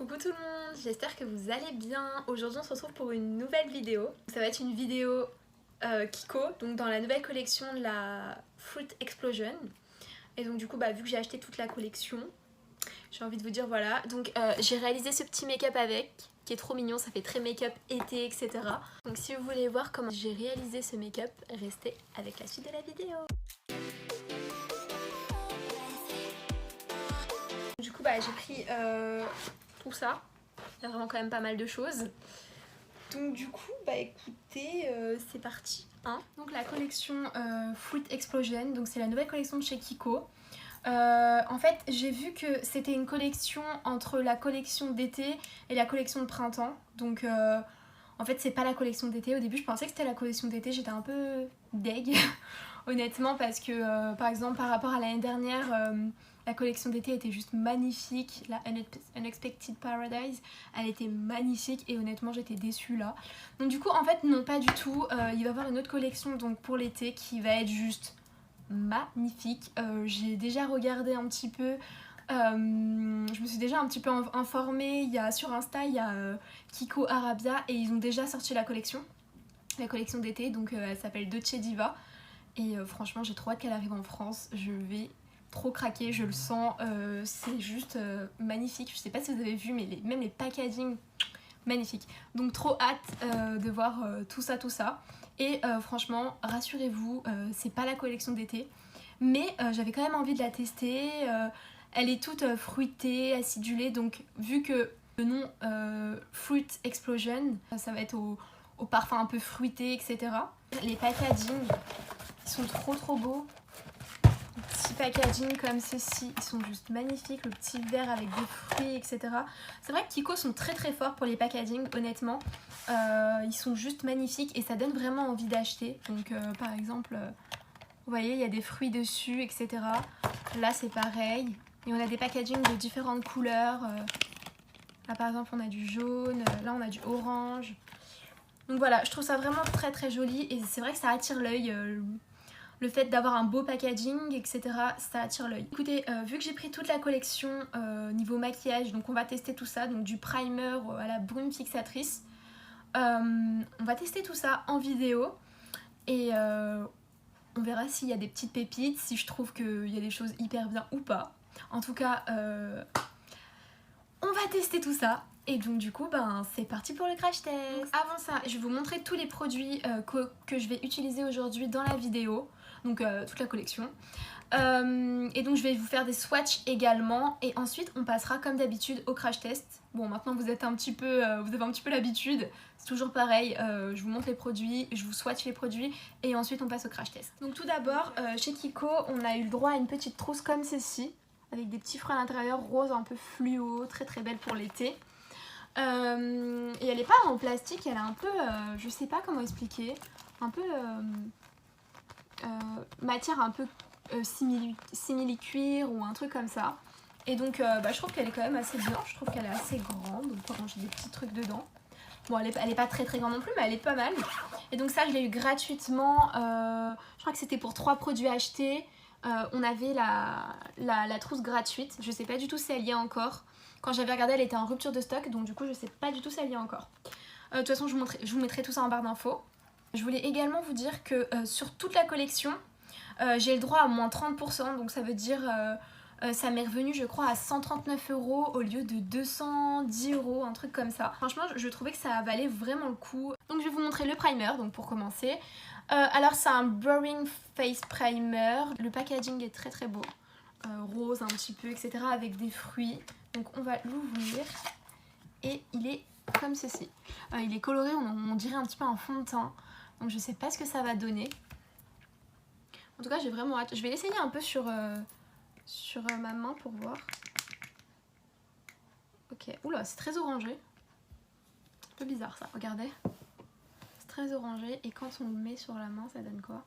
Coucou tout le monde, j'espère que vous allez bien. Aujourd'hui on se retrouve pour une nouvelle vidéo. Ça va être une vidéo Kiko, donc dans la nouvelle collection de la Fruit Explosion. Et donc du coup vu que j'ai acheté toute la collection, j'ai envie de vous dire voilà. Donc j'ai réalisé ce petit make-up avec, qui est trop mignon, ça fait très make-up été, etc. Donc si vous voulez voir comment j'ai réalisé ce make-up, restez avec la suite de la vidéo. Du coup j'ai pris tout ça, il y a vraiment quand même pas mal de choses. Donc du coup écoutez, c'est parti hein. Donc la collection Fruit Explosion, donc c'est la nouvelle collection de chez Kiko. En fait j'ai vu que c'était une collection entre la collection d'été et la collection de printemps. Donc en fait c'est pas la collection d'été. Au début je pensais que c'était la collection d'été, j'étais un peu deg honnêtement parce que par exemple par rapport à l'année dernière, la collection d'été était juste magnifique, la Unexpected Paradise, elle était magnifique et honnêtement j'étais déçue là. Donc du coup en fait non pas du tout, il va y avoir une autre collection donc pour l'été qui va être juste magnifique. J'ai déjà regardé un petit peu, je me suis déjà un petit peu informée, sur Insta il y a Kiko Arabia et ils ont déjà sorti la collection d'été, donc elle s'appelle Dolce Diva et franchement j'ai trop hâte qu'elle arrive en France, je vais trop craquer, je le sens, c'est juste magnifique. Je sais pas si vous avez vu mais même les packaging magnifiques, donc trop hâte de voir tout ça et franchement rassurez-vous, c'est pas la collection d'été mais j'avais quand même envie de la tester. Elle est toute fruitée, acidulée, donc vu que le nom Fruit Explosion, ça va être au parfum un peu fruité, etc. Les packaging, ils sont trop beaux. Petits packaging comme ceci, ils sont juste magnifiques, le petit verre avec des fruits, etc. C'est vrai que Kiko sont très forts pour les packaging, honnêtement. Ils sont juste magnifiques et ça donne vraiment envie d'acheter. Donc par exemple, vous voyez, il y a des fruits dessus, etc. Là c'est pareil. Et on a des packaging de différentes couleurs. Là par exemple on a du jaune, là on a du orange. Donc voilà, je trouve ça vraiment très joli et c'est vrai que ça attire l'œil. Le fait d'avoir un beau packaging, etc., ça attire l'œil. Écoutez, vu que j'ai pris toute la collection niveau maquillage, donc on va tester tout ça, donc du primer à la brume fixatrice. On va tester tout ça en vidéo et on verra s'il y a des petites pépites, si je trouve qu'il y a des choses hyper bien ou pas. En tout cas, on va tester tout ça. Et donc du coup, c'est parti pour le crash test. Donc, avant ça, je vais vous montrer tous les produits que je vais utiliser aujourd'hui dans la vidéo. Donc toute la collection. Et donc je vais vous faire des swatchs également. Et ensuite, on passera comme d'habitude au crash test. Bon, maintenant vous avez un petit peu l'habitude. C'est toujours pareil. Je vous montre les produits, je vous swatch les produits. Et ensuite, on passe au crash test. Donc tout d'abord, chez Kiko, on a eu le droit à une petite trousse comme ceci. Avec des petits fruits à l'intérieur, rose un peu fluo, très belle pour l'été. Et elle est pas en plastique, elle est un peu, je sais pas comment expliquer, un peu matière un peu simili-cuir ou un truc comme ça. Et donc je trouve qu'elle est quand même assez bien, je trouve qu'elle est assez grande, donc pour ranger des petits trucs dedans. Bon, elle est pas très grande non plus, mais elle est pas mal. Et donc ça, je l'ai eu gratuitement, je crois que c'était pour 3 produits achetés. On avait la trousse gratuite, je sais pas du tout si elle y est encore. Quand j'avais regardé, elle était en rupture de stock, donc du coup je sais pas du tout si elle y est encore. De toute façon je vous mettrai tout ça en barre d'infos. Je voulais également vous dire que sur toute la collection, j'ai le droit à moins 30%, donc ça veut dire ça m'est revenu je crois à 139 € au lieu de 210 €, un truc comme ça. Franchement je trouvais que ça valait vraiment le coup. Donc je vais vous montrer le primer, donc pour commencer. Alors c'est un Blurring Face Primer, le packaging est très beau. Rose un petit peu, etc. avec des fruits. Donc on va l'ouvrir et il est comme ceci. Il est coloré, on dirait un petit peu un fond de teint. Donc je sais pas ce que ça va donner. En tout cas j'ai vraiment hâte. Je vais l'essayer un peu sur ma main pour voir. Ok, oula c'est très orangé. Un peu bizarre ça, regardez. C'est très orangé et quand on le met sur la main ça donne quoi?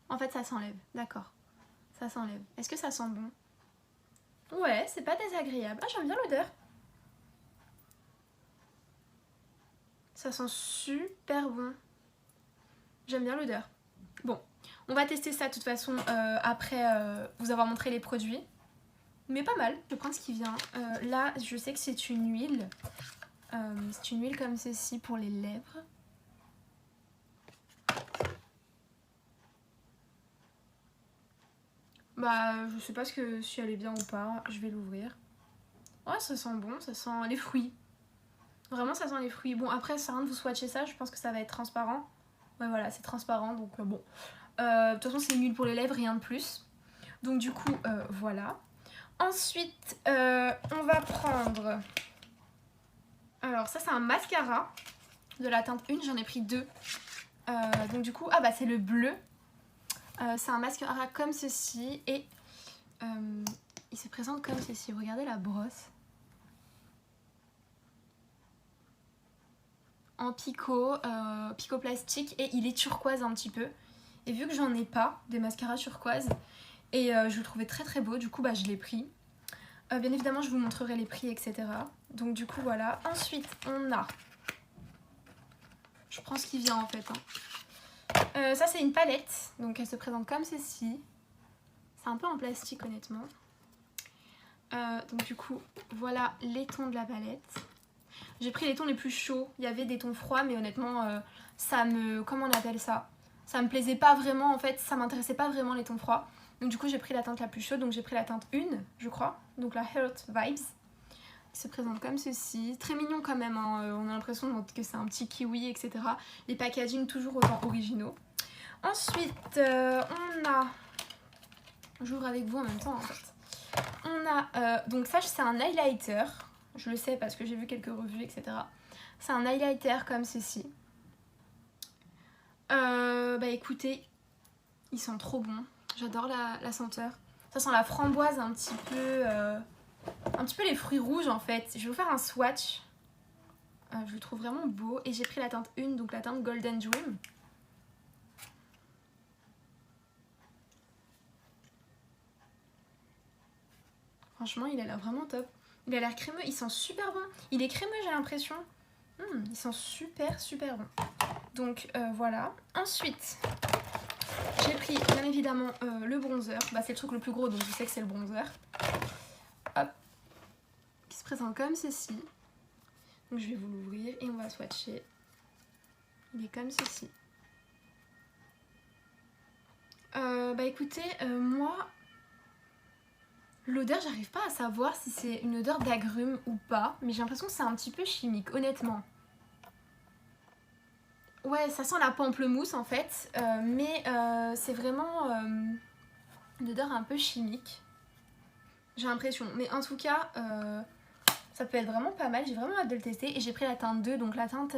En fait ça s'enlève, d'accord. Ça s'enlève. Est-ce que ça sent bon? Ouais, c'est pas désagréable. Ah, j'aime bien l'odeur. Ça sent super bon. J'aime bien l'odeur. Bon, on va tester ça de toute façon après vous avoir montré les produits. mais pas mal. Je vais prendre ce qui vient. Là, je sais que c'est une huile. C'est une huile comme ceci pour les lèvres. Bah, je sais pas si elle est bien ou pas. Je vais l'ouvrir. Ouais, ça sent bon, ça sent les fruits. Vraiment, ça sent les fruits. Bon, après, ça sert à rien de vous swatcher ça. Je pense que ça va être transparent. Ouais, voilà, c'est transparent, donc bon. De toute façon, c'est une huile pour les lèvres, rien de plus. Donc du coup, voilà. Ensuite, on va prendre... Alors, ça, c'est un mascara de la teinte 1. J'en ai pris 2. Donc du coup, ah bah, c'est le bleu. C'est un mascara comme ceci. Et il se présente comme ceci. Regardez la brosse. En picot plastique. Et il est turquoise un petit peu. Et vu que j'en ai pas des mascaras turquoise, et je le trouvais très très beau, du coup bah, je l'ai pris. Bien évidemment je vous montrerai les prix, etc. Donc du coup voilà. Ensuite on a... Je prends ce qui vient en fait. Hein. Ça c'est une palette, donc elle se présente comme ceci. C'est un peu en plastique honnêtement. Donc du coup voilà les tons de la palette. J'ai pris les tons les plus chauds. Il y avait des tons froids mais honnêtement ça me... Comment on appelle ça? Ça me plaisait pas vraiment en fait, ça m'intéressait pas vraiment les tons froids. Donc du coup j'ai pris la teinte la plus chaude, donc j'ai pris la teinte 1 je crois. Donc la Heart Vibes. Qui se présente comme ceci. Très mignon quand même, hein. On a l'impression que c'est un petit kiwi, etc. Les packaging toujours autant originaux. Ensuite on a... J'ouvre avec vous en même temps en fait. On a... donc ça c'est un highlighter. Je le sais parce que j'ai vu quelques revues, etc. C'est un highlighter comme ceci. Bah écoutez, ils sont trop bons. J'adore la senteur. Ça sent la framboise un petit peu les fruits rouges en fait. Je vais vous faire un swatch. Je le trouve vraiment beau. Et j'ai pris la teinte 1, donc la teinte Golden Dream. Franchement, il a l'air vraiment top. Il a l'air crémeux, il sent super bon. Il est crémeux, j'ai l'impression. Il sent super super bon. Donc voilà. Ensuite, j'ai pris bien évidemment le bronzer. Bah, c'est le truc le plus gros, donc je sais que c'est le bronzer. Hop. Qui se présente comme ceci. Donc je vais vous l'ouvrir et on va swatcher. Il est comme ceci. Bah écoutez, moi, l'odeur, j'arrive pas à savoir si c'est une odeur d'agrumes ou pas. Mais j'ai l'impression que c'est un petit peu chimique, honnêtement. Ouais, ça sent la pamplemousse en fait, mais c'est vraiment une odeur un peu chimique. J'ai l'impression, mais en tout cas, ça peut être vraiment pas mal. J'ai vraiment hâte de le tester. Et j'ai pris la teinte 2, donc la teinte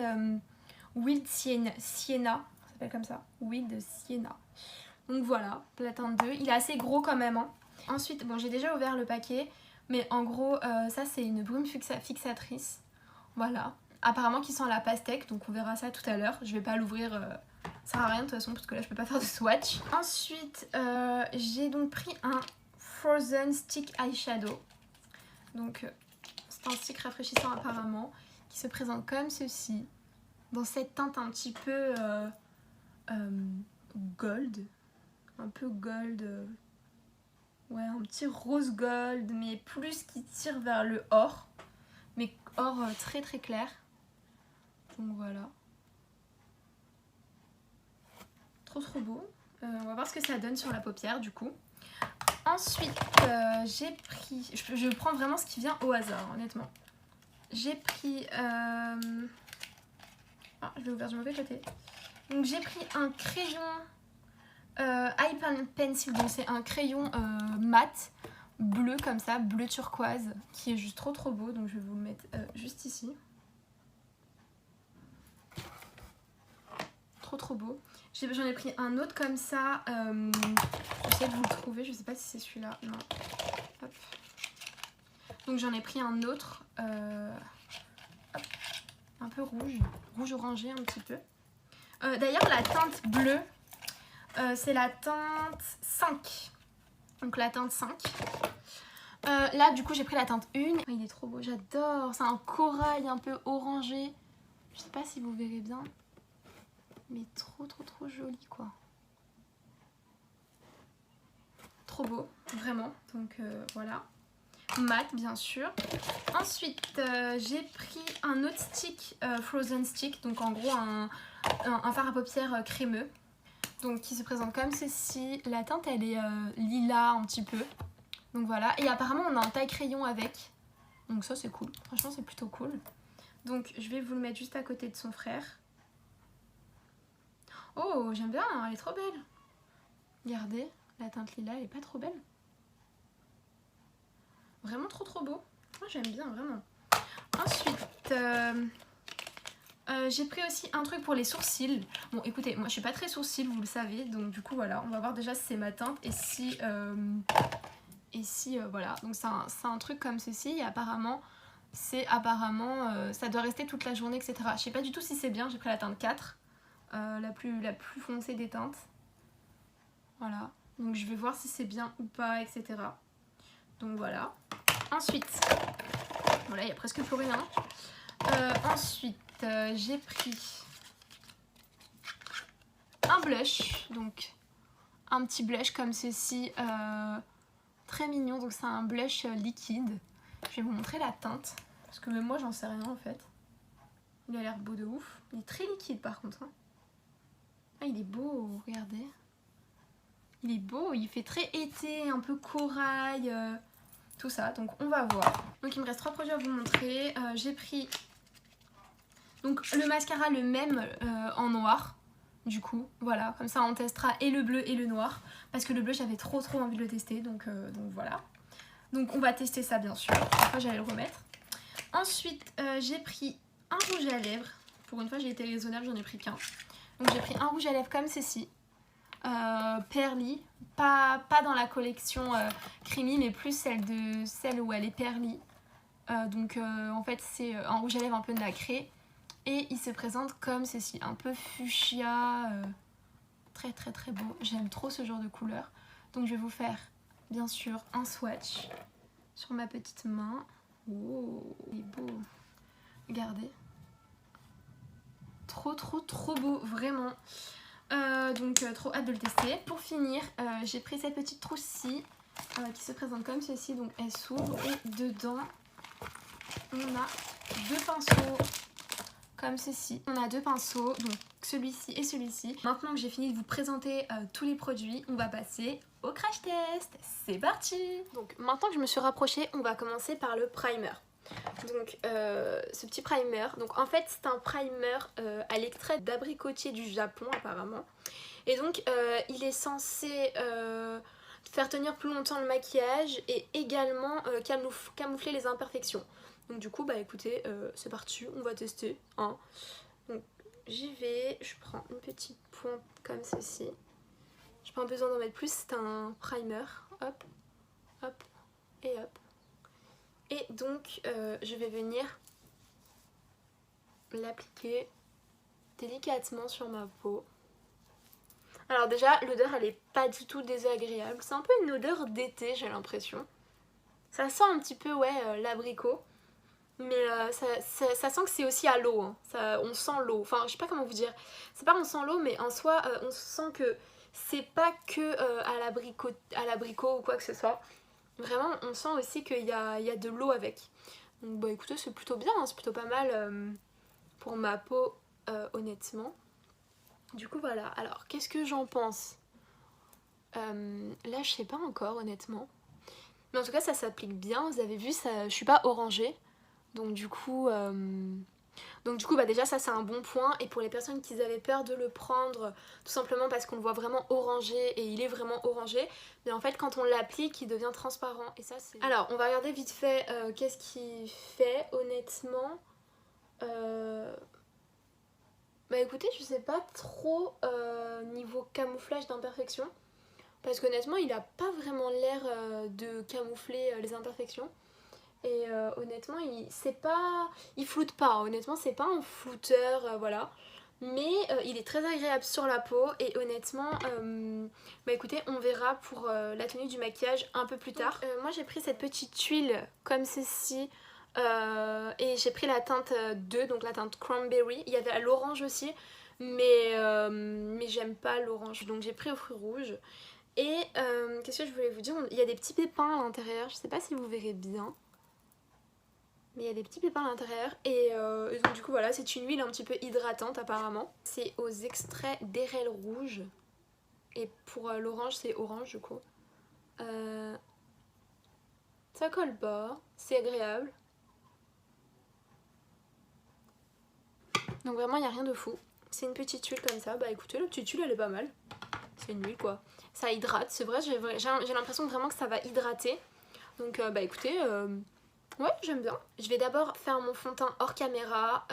Wild Sienna, ça s'appelle comme ça, Wild Sienna. Donc voilà, la teinte 2. Il est assez gros quand même. Hein. Ensuite, bon, j'ai déjà ouvert le paquet, mais en gros, ça c'est une brume fixatrice. Voilà. Apparemment qui sent la pastèque, donc on verra ça tout à l'heure. Je vais pas l'ouvrir, ça sert à rien de toute façon, parce que là je peux pas faire de swatch. Ensuite, j'ai donc pris un Frozen Stick Eyeshadow. Donc c'est un stick rafraîchissant apparemment, qui se présente comme ceci. Dans cette teinte un petit peu gold. Un peu gold. Ouais, un petit rose gold, mais plus qui tire vers le or. Mais or très très clair. Donc voilà. Trop trop beau. On va voir ce que ça donne sur la paupière du coup. Ensuite, j'ai pris... Je prends vraiment ce qui vient au hasard, honnêtement. J'ai pris... Ah, je l'ai ouvert du mauvais côté. Donc j'ai pris un crayon Eye Pencil. Donc c'est un crayon mat, bleu comme ça, bleu turquoise, qui est juste trop trop beau. Donc je vais vous le mettre juste ici. Trop trop beau. J'en ai pris un autre comme ça. J'essaie de vous le trouver. Je sais pas si c'est celui-là. Non. Hop. Donc j'en ai pris un autre. Hop. Un peu rouge. Rouge orangé un petit peu. D'ailleurs la teinte bleue, c'est la teinte 5. Donc la teinte 5. Là du coup j'ai pris la teinte 1. Oh, il est trop beau, j'adore. C'est un corail un peu orangé. Je sais pas si vous verrez bien. Mais trop trop trop joli quoi. Trop beau, vraiment. Donc voilà. mat bien sûr. Ensuite j'ai pris un autre stick, Frozen Stick, donc en gros un fard à paupières crémeux. Donc qui se présente comme ceci. La teinte elle est lilas un petit peu. Donc voilà. Et apparemment on a un taille-crayon avec. Donc ça c'est cool. Franchement c'est plutôt cool. Donc je vais vous le mettre juste à côté de son frère. Oh j'aime bien, elle est trop belle. Regardez, la teinte lilas elle est pas trop belle. Vraiment trop beau. Moi j'aime bien vraiment. Ensuite j'ai pris aussi un truc pour les sourcils. Bon écoutez, moi je suis pas très sourcil, vous le savez. Donc du coup voilà, on va voir déjà si c'est ma teinte. Et si voilà. Donc c'est un truc comme ceci. Et apparemment, ça doit rester toute la journée, etc. Je sais pas du tout si c'est bien. J'ai pris la teinte 4. La plus foncée des teintes. Voilà. Donc je vais voir si c'est bien ou pas, etc. Donc voilà. Ensuite, voilà, il n'y a presque plus rien. Ensuite, j'ai pris un blush, donc un petit blush comme ceci, très mignon. Donc c'est un blush liquide. Je vais vous montrer la teinte, parce que même moi j'en sais rien en fait. Il a l'air beau de ouf. Il est très liquide par contre. Hein. Ah, il est beau, regardez. Il est beau, il fait très été, un peu corail. Tout ça, donc on va voir. Donc il me reste 3 produits à vous montrer. J'ai pris donc le mascara le même en noir. Du coup, voilà, comme ça on testera et le bleu et le noir. Parce que le bleu j'avais trop envie de le tester, donc voilà. Donc on va tester ça bien sûr. Après j'allais le remettre. Ensuite j'ai pris un rouge à lèvres. Pour une fois j'ai été raisonnable, j'en ai pris qu'un. Donc j'ai pris un rouge à lèvres comme ceci. Pearly, pas dans la collection creamy, mais plus celle où elle est pearly. En fait c'est un rouge à lèvres un peu nacré et il se présente comme ceci, un peu fuchsia, très beau. J'aime trop ce genre de couleur. Donc je vais vous faire bien sûr un swatch sur ma petite main. Oh, il est beau. Regardez. Trop beau, vraiment. Trop hâte de le tester. Pour finir, j'ai pris cette petite trousse-ci qui se présente comme ceci. Donc elle s'ouvre et dedans on a 2 pinceaux comme ceci. On a 2 pinceaux, donc celui-ci et celui-ci. Maintenant que j'ai fini de vous présenter tous les produits, on va passer au crash test. C'est parti! Donc maintenant que je me suis rapprochée, on va commencer par le primer. Donc ce petit primer, donc en fait c'est un primer à l'extrait d'abricotier du Japon apparemment. Et donc il est censé faire tenir plus longtemps le maquillage et également camoufler les imperfections. Donc du coup bah écoutez, c'est parti, on va tester. Hein. Donc j'y vais, je prends une petite pointe comme ceci. J'ai pas besoin d'en mettre plus, c'est un primer. Hop, hop et hop. Et donc je vais venir l'appliquer délicatement sur ma peau. Alors déjà l'odeur elle est pas du tout désagréable. C'est un peu une odeur d'été j'ai l'impression. Ça sent un petit peu ouais l'abricot. Mais ça sent que c'est aussi à l'eau. Hein. On sent l'eau. Enfin je sais pas comment vous dire. C'est pas on sent l'eau mais en soi on sent que c'est pas que à l'abricot ou quoi que ce soit. Vraiment, on sent aussi qu'il y a de l'eau avec. Donc bah écoutez, c'est plutôt bien, hein, c'est plutôt pas mal pour ma peau, honnêtement. Du coup voilà, alors qu'est-ce que j'en pense? Là je sais pas encore honnêtement. Mais en tout cas ça s'applique bien, vous avez vu, ça, je suis pas orangée. Donc du coup bah déjà ça c'est un bon point. Et pour les personnes qui avaient peur de le prendre tout simplement parce qu'on le voit vraiment orangé et il est vraiment orangé, mais en fait quand on l'applique il devient transparent et ça c'est... Alors on va regarder vite fait qu'est-ce qu'il fait honnêtement. Bah écoutez je sais pas trop niveau camouflage d'imperfection parce qu'honnêtement il a pas vraiment l'air de camoufler les imperfections. Et honnêtement, il floute pas, honnêtement, c'est pas un flouteur, voilà. Mais il est très agréable sur la peau et honnêtement, bah écoutez, on verra pour la tenue du maquillage un peu plus tard. Donc, moi j'ai pris cette petite huile comme ceci et j'ai pris la teinte 2, donc la teinte Cranberry. Il y avait à l'orange aussi, mais j'aime pas l'orange, donc j'ai pris au fruit rouge. Et qu'est-ce que je voulais vous dire? Il y a des petits pépins à l'intérieur, je sais pas si vous verrez bien. Mais il y a des petits pépins à l'intérieur. Et donc du coup voilà, c'est une huile un petit peu hydratante apparemment. C'est aux extraits d'érel rouge. Et pour l'orange, c'est orange du coup. Ça colle pas, c'est agréable. Donc vraiment il n'y a rien de fou. C'est une petite huile comme ça. Bah écoutez, la petite huile elle est pas mal. C'est une huile quoi. Ça hydrate, c'est vrai, j'ai l'impression vraiment que ça va hydrater. Donc bah écoutez, ouais j'aime bien. Je vais d'abord faire mon fond de teint hors caméra,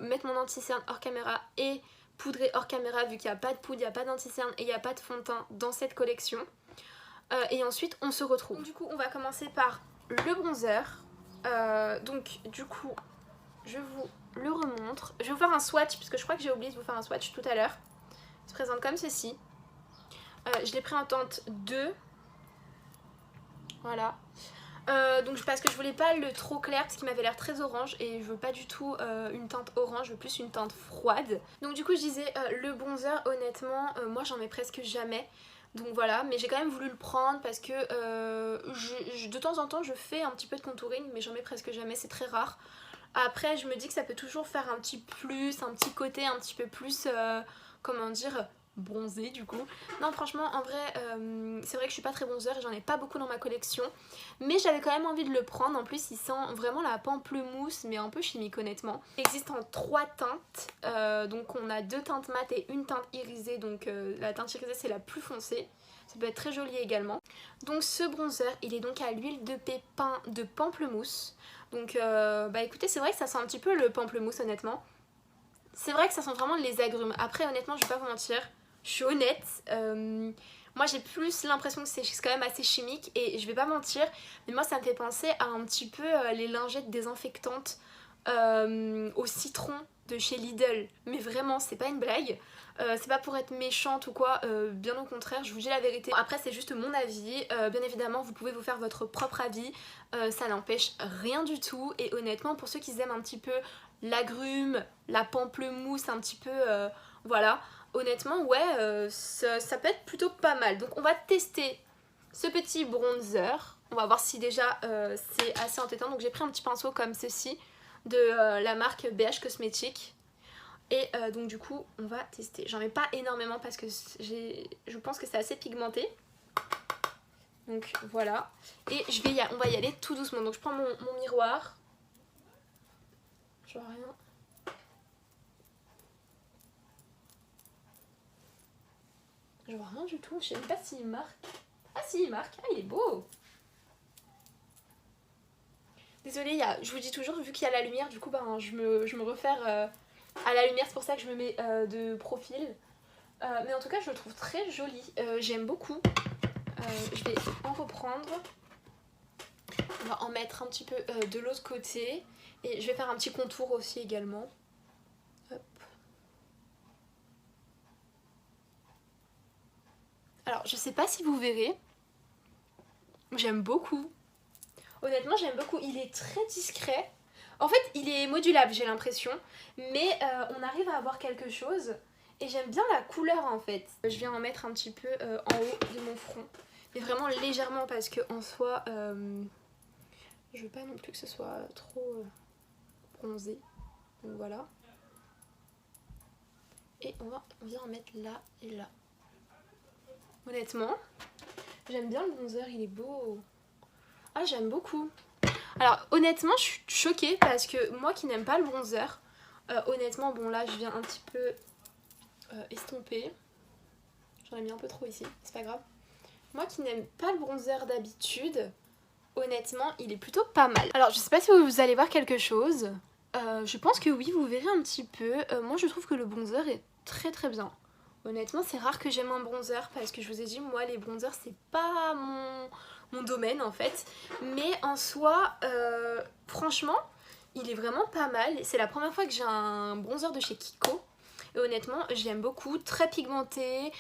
mettre mon anti-cerne hors caméra et poudrer hors caméra vu qu'il n'y a pas de poudre, il n'y a pas d'anti-cerne et il n'y a pas de fond de teint dans cette collection. Et ensuite on se retrouve. Donc, du coup on va commencer par le bronzer. Donc du coup je vous le remontre. Je vais vous faire un swatch parce que je crois que j'ai oublié de vous faire un swatch tout à l'heure. Il se présente comme ceci. Je l'ai pris en teinte 2. Voilà. Donc parce que je voulais pas le trop clair parce qu'il m'avait l'air très orange et je veux pas du tout une teinte orange, je veux plus une teinte froide. Donc du coup je disais le bronzer honnêtement moi j'en mets presque jamais. Donc voilà, mais j'ai quand même voulu le prendre parce que de temps en temps je fais un petit peu de contouring mais j'en mets presque jamais, c'est très rare. Après je me dis que ça peut toujours faire un petit plus, un petit côté un petit peu plus, comment dire, bronzé du coup. Non franchement en vrai c'est vrai que je suis pas très bronzer et j'en ai pas beaucoup dans ma collection. Mais j'avais quand même envie de le prendre, en plus il sent vraiment la pamplemousse mais un peu chimique honnêtement. Il existe en 3 teintes, donc on a 2 teintes mat et une teinte irisée, donc la teinte irisée c'est la plus foncée. Ça peut être très joli également. Donc ce bronzer il est donc à l'huile de pépin de pamplemousse. Donc bah écoutez c'est vrai que ça sent un petit peu le pamplemousse honnêtement. C'est vrai que ça sent vraiment les agrumes. Après honnêtement je vais pas vous mentir, je suis honnête, moi j'ai plus l'impression que c'est quand même assez chimique et je vais pas mentir, mais moi ça me fait penser à un petit peu les lingettes désinfectantes au citron de chez Lidl. Mais vraiment c'est pas une blague, c'est pas pour être méchante ou quoi, bien au contraire, je vous dis la vérité. Après c'est juste mon avis, bien évidemment vous pouvez vous faire votre propre avis, ça n'empêche rien du tout. Et honnêtement pour ceux qui aiment un petit peu l'agrume, la pamplemousse un petit peu, voilà, honnêtement ouais ça peut être plutôt pas mal. Donc on va tester ce petit bronzer, on va voir si déjà c'est assez entêtant. Donc j'ai pris un petit pinceau comme ceci de la marque BH Cosmetics. Et donc du coup on va tester. J'en mets pas énormément parce que je pense que c'est assez pigmenté. Donc voilà. Et on va y aller tout doucement. Donc je prends mon miroir. Je vois rien. Je vois rien du tout. Je sais même pas s'il marque. Ah si il marque. Ah il est beau. Désolée, je vous dis toujours, vu qu'il y a la lumière, du coup ben, je me refère à la lumière, c'est pour ça que je me mets de profil. Mais en tout cas, je le trouve très joli, j'aime beaucoup. Je vais en reprendre. On va en mettre un petit peu de l'autre côté. Et je vais faire un petit contour aussi également. Hop. Alors, je sais pas si vous verrez. J'aime beaucoup. Honnêtement, j'aime beaucoup. Il est très discret. En fait, il est modulable, j'ai l'impression. Mais on arrive à avoir quelque chose. Et j'aime bien la couleur, en fait. Je viens en mettre un petit peu en haut de mon front. Mais vraiment légèrement, parce que en soi, je veux pas non plus que ce soit trop bronzé. Donc voilà. Et on vient en mettre là et là. Honnêtement, j'aime bien le bronzer, il est beau. Ah, j'aime beaucoup. Alors honnêtement je suis choquée parce que moi qui n'aime pas le bronzer, honnêtement bon là je viens un petit peu estomper. J'en ai mis un peu trop ici, c'est pas grave. Moi qui n'aime pas le bronzer d'habitude, honnêtement il est plutôt pas mal. Alors je sais pas si vous allez voir quelque chose, je pense que oui vous verrez un petit peu. Moi je trouve que le bronzer est très très bien. Honnêtement c'est rare que j'aime un bronzer parce que je vous ai dit moi les bronzers c'est pas mon domaine en fait, mais en soi franchement il est vraiment pas mal. C'est la première fois que j'ai un bronzer de chez Kiko et honnêtement j'aime beaucoup, très pigmenté,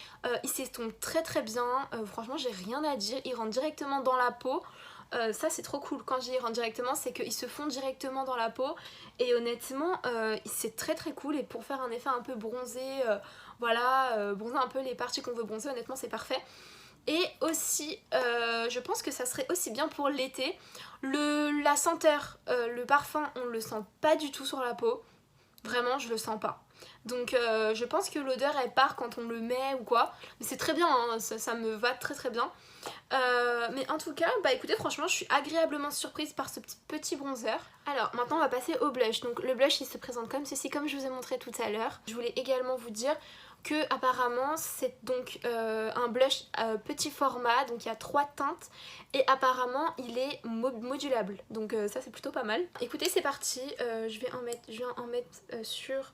il s'estompe très très bien, franchement j'ai rien à dire, il rentre directement dans la peau. Ça c'est trop cool, quand j'y rentre directement c'est qu'il se fond directement dans la peau et honnêtement c'est très très cool. Et pour faire un effet un peu bronzé, voilà, bronzer un peu les parties qu'on veut bronzer, honnêtement c'est parfait. Et aussi, je pense que ça serait aussi bien pour l'été. La senteur, le parfum, on le sent pas du tout sur la peau. Vraiment, je le sens pas. Donc je pense que l'odeur elle part quand on le met ou quoi. Mais c'est très bien, hein, ça me va très très bien. Mais en tout cas, bah écoutez, franchement, je suis agréablement surprise par ce petit bronzer. Alors maintenant, on va passer au blush. Donc le blush, il se présente comme ceci, comme je vous ai montré tout à l'heure. Je voulais également vous dire que apparemment c'est donc un blush petit format, donc il y a 3 teintes et apparemment il est modulable, donc ça c'est plutôt pas mal. Écoutez, c'est parti, je vais en mettre sur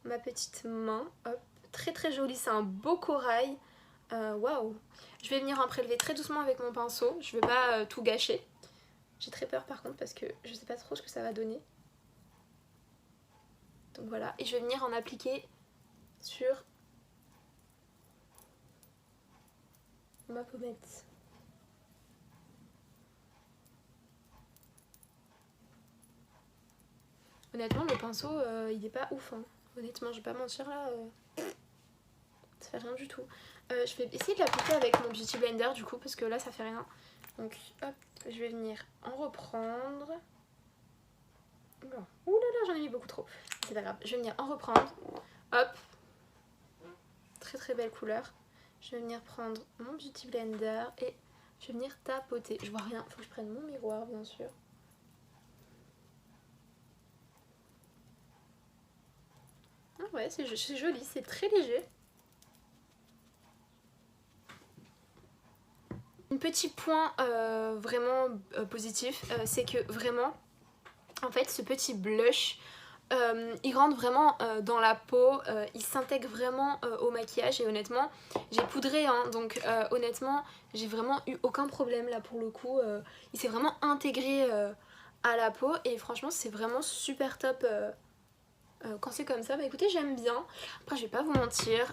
ma petite main. Hop, très très joli, c'est un beau corail. Waouh. Je vais venir en prélever très doucement avec mon pinceau, je vais pas tout gâcher. J'ai très peur par contre parce que je sais pas trop ce que ça va donner. Donc voilà, et je vais venir en appliquer sur ma pommette. Honnêtement, le pinceau, il est pas ouf. Hein. Honnêtement, je vais pas mentir là. Ça fait rien du tout. Je vais essayer de l'appliquer avec mon Beauty Blender du coup, parce que là, ça fait rien. Donc, hop, je vais venir en reprendre. Ouh là là, j'en ai mis beaucoup trop. C'est pas grave. Je vais venir en reprendre. Hop. Très très belle couleur. Je vais venir prendre mon Beauty Blender et je vais venir tapoter. Je vois rien, faut que je prenne mon miroir bien sûr. Ah ouais, c'est joli, c'est très léger. Un petit point vraiment positif, c'est que vraiment, en fait, ce petit blush, il rentre vraiment dans la peau, il s'intègre vraiment au maquillage et honnêtement j'ai poudré hein, donc honnêtement j'ai vraiment eu aucun problème là pour le coup, il s'est vraiment intégré à la peau et franchement c'est vraiment super top quand c'est comme ça. Bah écoutez, j'aime bien, après je vais pas vous mentir,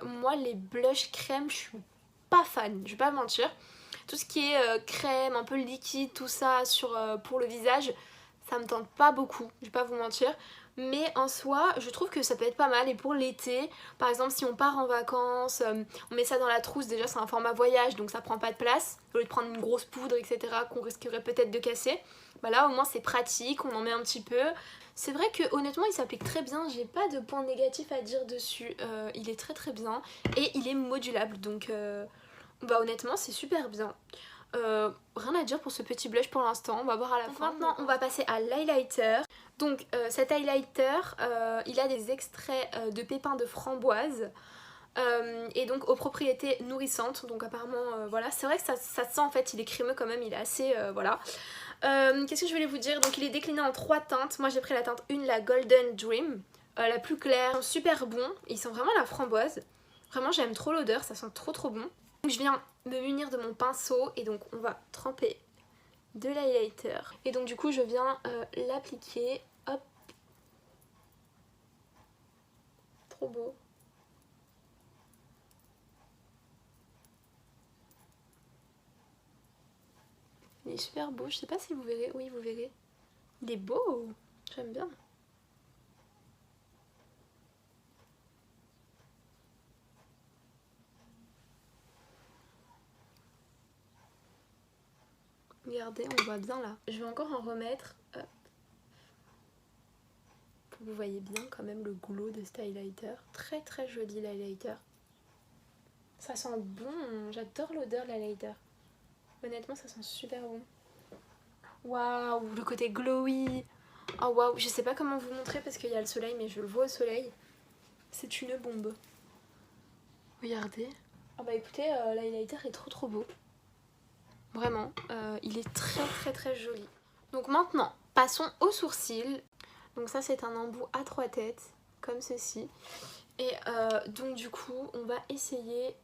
moi les blush crème je suis pas fan, je vais pas mentir, tout ce qui est crème un peu liquide tout ça pour le visage ça me tente pas beaucoup, je vais pas vous mentir. Mais en soi, je trouve que ça peut être pas mal. Et pour l'été, par exemple, si on part en vacances, on met ça dans la trousse. Déjà, c'est un format voyage, donc ça prend pas de place. Au lieu de prendre une grosse poudre, etc., qu'on risquerait peut-être de casser. Bah là, au moins, c'est pratique, on en met un petit peu. C'est vrai que honnêtement, il s'applique très bien. J'ai pas de points négatifs à dire dessus. Il est très très bien. Et il est modulable, donc bah honnêtement, c'est super bien. Rien à dire pour ce petit blush pour l'instant, on va voir à la fin. Maintenant on va passer à l'highlighter. Donc cet highlighter, il a des extraits de pépins de framboise et donc aux propriétés nourrissantes. Donc apparemment voilà, c'est vrai que ça se sent en fait, il est crémeux quand même, il est assez voilà. Qu'est-ce que je voulais vous dire? Donc il est décliné en 3 teintes. Moi j'ai pris la teinte 1, la Golden Dream, la plus claire. Ils sont super bons, ils sont vraiment la framboise. Vraiment j'aime trop l'odeur, ça sent trop trop bon. Donc je viens me munir de mon pinceau et donc on va tremper de l'highlighter. Et donc du coup je viens l'appliquer, hop. Trop beau. Il est super beau, je sais pas si vous verrez, oui vous verrez. Il est beau, j'aime bien. Regardez, on voit bien là. Je vais encore en remettre. Hop. Vous voyez bien quand même le glow de cet highlighter. Très très joli l'highlighter. Ça sent bon, j'adore l'odeur de l'highlighter. Honnêtement ça sent super bon. Waouh, le côté glowy. Oh waouh, je sais pas comment vous montrer parce qu'il y a le soleil mais je le vois au soleil. C'est une bombe. Regardez. Ah bah écoutez, l'highlighter est trop trop beau. Vraiment, il est très très très joli. Donc maintenant, passons aux sourcils. Donc ça c'est un embout à 3 têtes, comme ceci. Et donc du coup, on va essayer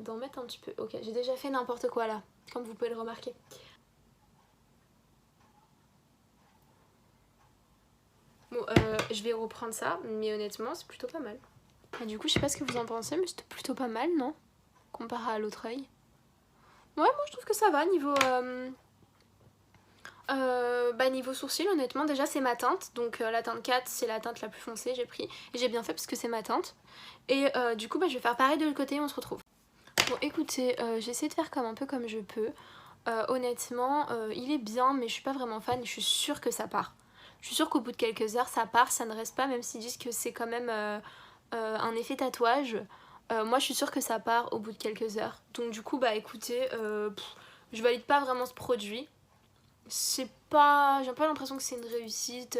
d'en mettre un petit peu. Ok, j'ai déjà fait n'importe quoi là, comme vous pouvez le remarquer. Bon, je vais reprendre ça, mais honnêtement c'est plutôt pas mal. Et du coup, je sais pas ce que vous en pensez, mais c'était plutôt pas mal, non? Comparé à l'autre œil. Ouais, moi je trouve que ça va niveau... niveau sourcil, honnêtement, déjà c'est ma teinte. Donc la teinte 4, c'est la teinte la plus foncée, j'ai pris. Et j'ai bien fait parce que c'est ma teinte. Et du coup, je vais faire pareil de l'autre côté et on se retrouve. Bon écoutez, j'essaie de faire comme un peu comme je peux. Honnêtement, il est bien mais je suis pas vraiment fan et je suis sûre que ça part. Je suis sûre qu'au bout de quelques heures ça part, ça ne reste pas même s'ils disent que c'est quand même un effet tatouage. Moi je suis sûre que ça part au bout de quelques heures. Donc du coup bah écoutez, je valide pas vraiment ce produit. C'est pas... J'ai pas l'impression que c'est une réussite.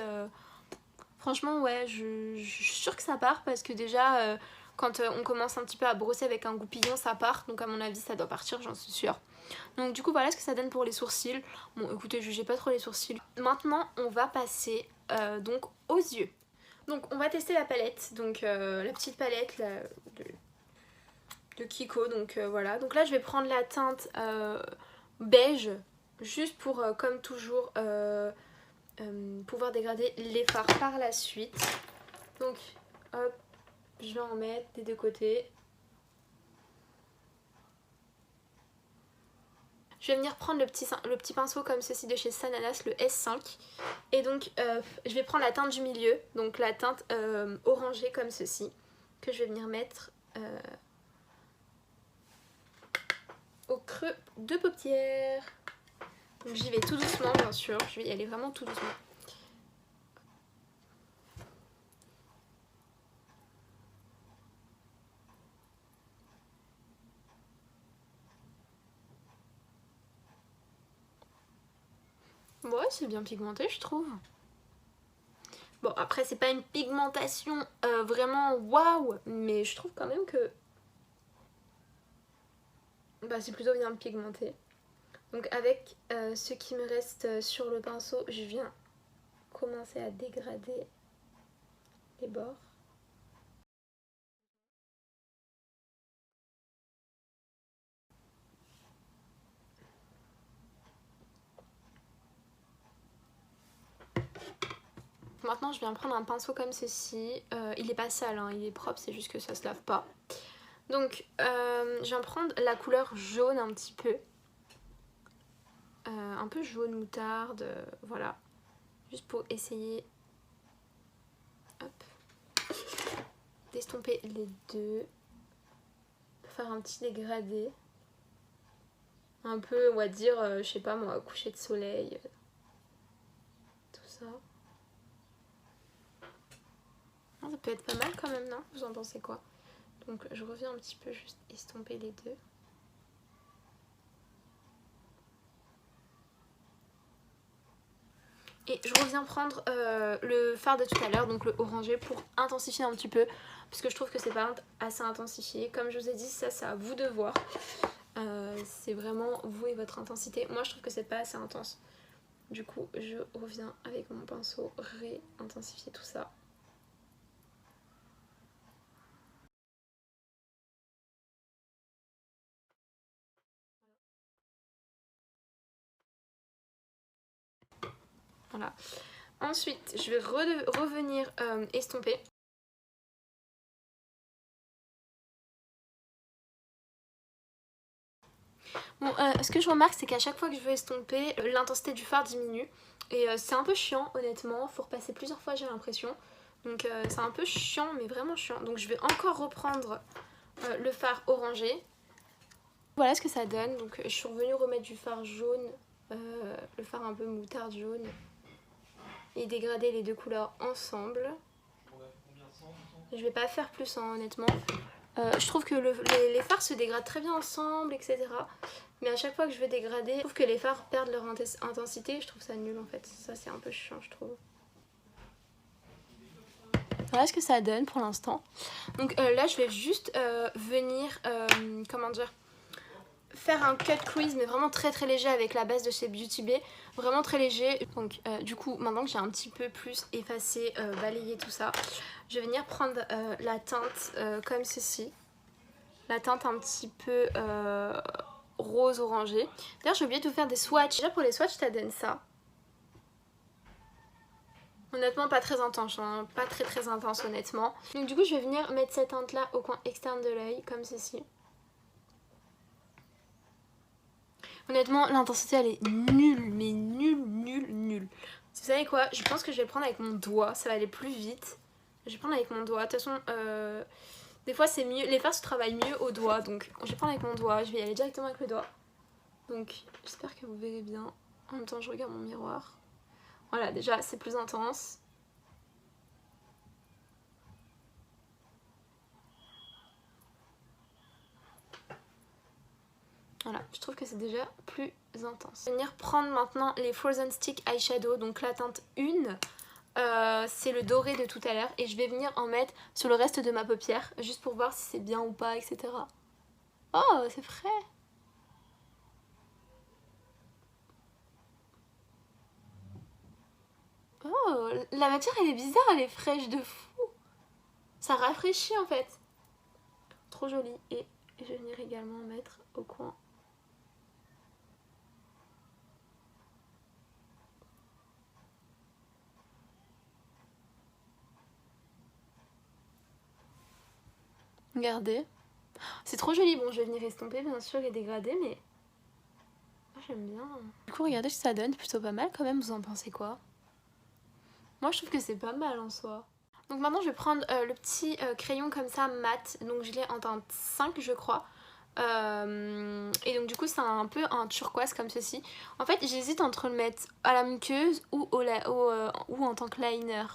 Franchement ouais, je suis sûre que ça part parce que déjà quand on commence un petit peu à brosser avec un goupillon ça part. Donc à mon avis ça doit partir, j'en suis sûre. Donc du coup voilà ce que ça donne pour les sourcils. Bon écoutez, jugez pas trop les sourcils. Maintenant on va passer donc aux yeux. Donc on va tester la palette, donc la petite palette de Kiko, donc voilà. Donc là je vais prendre la teinte beige, juste pour comme toujours pouvoir dégrader les fards par la suite. Donc hop, je vais en mettre des deux côtés. Je vais venir prendre le petit pinceau comme ceci de chez Sananas, le S5. Et donc je vais prendre la teinte du milieu, donc la teinte orangée comme ceci, que je vais venir mettre au creux de paupières. Donc j'y vais tout doucement bien sûr, je vais y aller vraiment tout doucement. Ouais, c'est bien pigmenté je trouve. Bon après c'est pas une pigmentation vraiment waouh, mais je trouve quand même que bah, c'est plutôt bien pigmenté. Donc avec ce qui me reste sur le pinceau, je viens commencer à dégrader les bords. Maintenant je viens prendre un pinceau comme ceci, il est pas sale, hein, il est propre, c'est juste que ça se lave pas. Donc je viens prendre la couleur jaune un petit peu jaune moutarde, voilà, juste pour essayer d'estomper les deux, faire un petit dégradé, un peu on va dire, je sais pas moi, coucher de soleil, tout ça. Ça peut être pas mal quand même, non? Vous en pensez quoi? Donc je reviens un petit peu juste estomper les deux. Et je reviens prendre le fard de tout à l'heure, donc le orangé, pour intensifier un petit peu, parce que je trouve que c'est pas assez intensifié. Comme je vous ai dit, ça c'est à vous de voir. C'est vraiment vous et votre intensité. Moi je trouve que c'est pas assez intense. Du coup je reviens avec mon pinceau réintensifier tout ça. Voilà. Ensuite je vais revenir estomper. Bon, ce que je remarque, c'est qu'à chaque fois que je veux estomper, l'intensité du fard diminue. Et c'est un peu chiant, honnêtement. Faut repasser plusieurs fois, j'ai l'impression. Donc c'est un peu chiant, mais vraiment chiant. Donc je vais encore reprendre le fard orangé. Voilà ce que ça donne. Donc je suis revenue remettre du fard jaune, le fard un peu moutarde jaune. Et dégrader les deux couleurs ensemble. Je vais pas faire plus, hein, honnêtement. Je trouve que les fards se dégradent très bien ensemble, etc. Mais à chaque fois que je veux dégrader, je trouve que les fards perdent leur intensité. Je trouve ça nul en fait. Ça c'est un peu chiant je trouve. Voilà ce que ça donne pour l'instant. Donc là je vais juste venir, comment dire, faire un cut crease mais vraiment très très léger avec la base de chez Beauty Bay. Vraiment très léger. Donc du coup maintenant que j'ai un petit peu plus effacé, balayé tout ça, je vais venir prendre la teinte comme ceci. La teinte un petit peu rose orangé. D'ailleurs j'ai oublié de vous faire des swatchs. Déjà pour les swatchs ça donne ça. Honnêtement pas très intense, hein. Pas très intense honnêtement. Donc du coup je vais venir mettre cette teinte là au coin externe de l'œil comme ceci. Honnêtement l'intensité elle est nulle, mais nulle. Vous savez quoi, je pense que je vais le prendre avec mon doigt, ça va aller plus vite. Je vais prendre avec mon doigt, de toute façon Des fois c'est mieux, les fards se travaillent mieux au doigt, donc je vais prendre avec mon doigt, je vais y aller directement avec le doigt. Donc j'espère que vous verrez bien. En même temps je regarde mon miroir. Voilà, déjà c'est plus intense. Voilà, je trouve que c'est déjà plus intense. Je vais venir prendre maintenant les Frozen Stick Eyeshadow, donc la teinte 1. C'est le doré de tout à l'heure et je vais venir en mettre sur le reste de ma paupière juste pour voir si c'est bien ou pas, etc. Oh, c'est frais! Oh, la matière elle est bizarre, elle est fraîche de fou! Ça rafraîchit en fait. Trop joli. Et je vais venir également mettre au coin. Regardez. C'est trop joli. Bon, je vais venir estomper bien sûr et dégrader, mais moi j'aime bien. Du coup, regardez ce que ça donne. Plutôt pas mal quand même. Vous en pensez quoi? Moi je trouve que c'est pas mal en soi. Donc maintenant je vais prendre le petit crayon comme ça mat. Donc je l'ai en teinte 5 je crois. Et donc du coup c'est un peu un turquoise comme ceci. En fait j'hésite entre le mettre à la muqueuse ou, ou en tant que liner.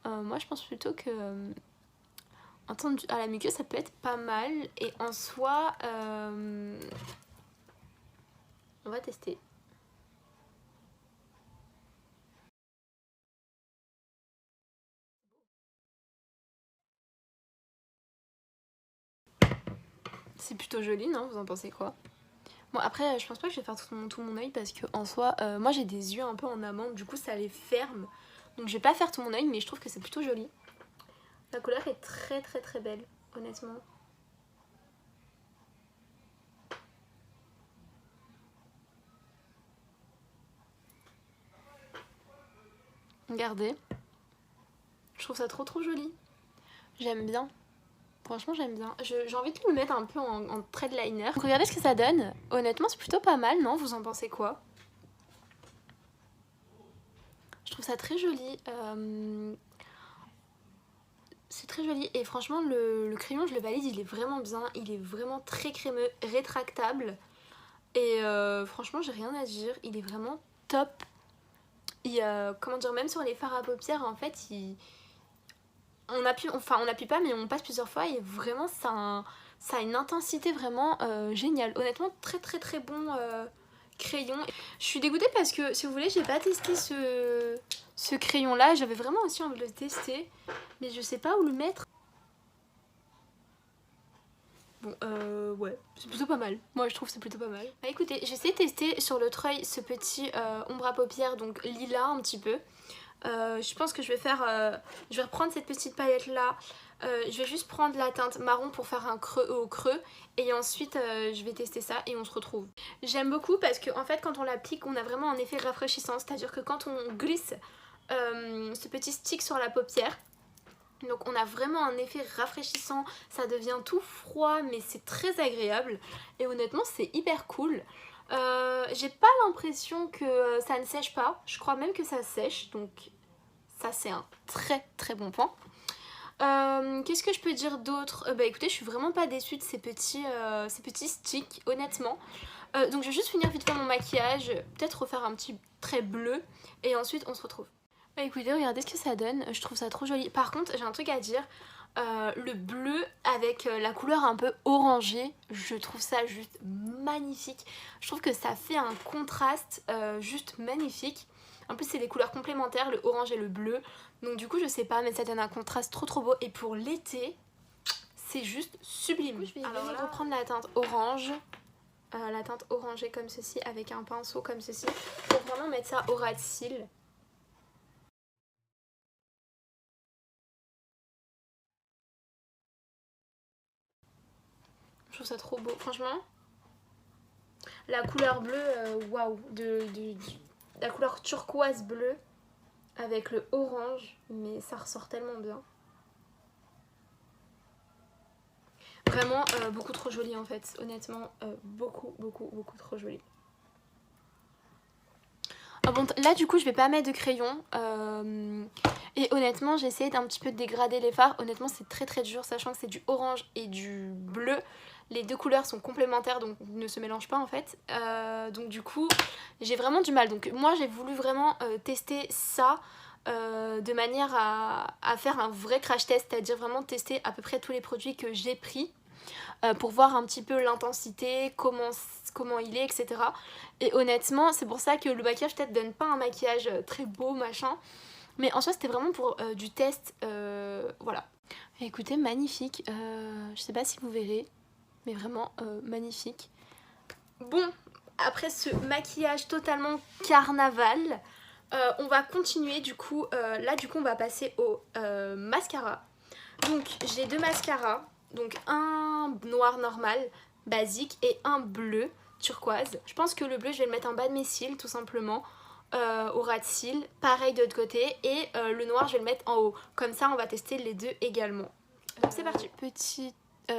Moi je pense plutôt que en tant à la muqueuse ça peut être pas mal. Et en soi on va tester. C'est plutôt joli, non? Vous en pensez quoi? Bon après je pense pas que je vais faire tout mon œil parce que en soi moi j'ai des yeux un peu en amande, du coup ça les ferme. Donc je vais pas faire tout mon œil mais je trouve que c'est plutôt joli. La couleur est très très très belle honnêtement. Regardez. Je trouve ça trop trop joli. J'aime bien. Franchement j'aime bien. J'ai envie de le mettre un peu en trait de liner. Donc regardez ce que ça donne. Honnêtement c'est plutôt pas mal, non? Vous en pensez quoi? Je trouve ça très joli. C'est très joli et franchement le crayon je le valide, il est vraiment bien. Il est vraiment très crémeux, rétractable. Et franchement j'ai rien à dire. Il est vraiment top. Et comment dire, même sur les fards à paupières en fait on appuie pas mais on passe plusieurs fois et vraiment ça a une intensité vraiment géniale. Honnêtement très très très bon crayon. Je suis dégoûtée parce que si vous voulez j'ai pas testé ce crayon là, j'avais vraiment aussi envie de le tester mais je sais pas où le mettre. Bon ouais, c'est plutôt pas mal. Moi je trouve c'est plutôt pas mal. Bah écoutez, j'ai essayé de tester sur le treuil ce petit ombre à paupières donc lilas un petit peu. Je pense que je vais faire, je vais reprendre cette petite palette là. Je vais juste prendre la teinte marron pour faire un creux au creux et ensuite je vais tester ça et on se retrouve. J'aime beaucoup parce que en fait quand on l'applique on a vraiment un effet rafraîchissant, c'est à dire que quand on glisse ce petit stick sur la paupière, donc on a vraiment un effet rafraîchissant, ça devient tout froid mais c'est très agréable et honnêtement c'est hyper cool. J'ai pas l'impression que ça ne sèche pas, je crois même que ça sèche, donc ça c'est un très très bon point. Qu'est-ce que je peux dire d'autre? Bah écoutez je suis vraiment pas déçue de ces petits sticks honnêtement. Donc je vais juste finir vite fait mon maquillage, peut-être refaire un petit trait bleu et ensuite on se retrouve. Bah écoutez regardez ce que ça donne, je trouve ça trop joli. Par contre j'ai un truc à dire, le bleu avec la couleur un peu orangée, je trouve ça juste magnifique. Je trouve que ça fait un contraste juste magnifique. En plus c'est des couleurs complémentaires, le orange et le bleu. Donc du coup je sais pas mais ça donne un contraste trop trop beau. Et pour l'été c'est juste sublime. Du coup, je vais venir reprendre la teinte orange. La teinte orangée comme ceci avec un pinceau comme ceci. Pour vraiment mettre ça au ras de cils. Je trouve ça trop beau. Franchement la couleur bleue, waouh, la couleur turquoise bleue avec le orange, mais ça ressort tellement bien. Vraiment beaucoup trop joli en fait, honnêtement beaucoup trop joli. Bon, là du coup je vais pas mettre de crayon et honnêtement j'ai essayé d'un petit peu de dégrader les fards. Honnêtement c'est très très dur, sachant que c'est du orange et du bleu. Les deux couleurs sont complémentaires donc ne se mélangent pas en fait. Donc du coup j'ai vraiment du mal. Donc moi j'ai voulu vraiment tester ça de manière à faire un vrai crash test, c'est-à-dire vraiment tester à peu près tous les produits que j'ai pris pour voir un petit peu l'intensité, comment il est, etc. Et honnêtement, c'est pour ça que le maquillage peut-être donne pas un maquillage très beau, machin. Mais en soi, c'était vraiment pour du test, voilà. Écoutez, magnifique. Je sais pas si vous verrez, mais vraiment magnifique. Bon, après ce maquillage totalement carnaval, on va continuer du coup. Là, du coup, on va passer au mascara. Donc, j'ai deux mascaras. Donc un noir normal, basique, et un bleu turquoise. Je pense que le bleu, je vais le mettre en bas de mes cils, tout simplement, au ras de cils. Pareil de l'autre côté. Et le noir, je vais le mettre en haut. Comme ça, on va tester les deux également. Donc c'est parti. Petit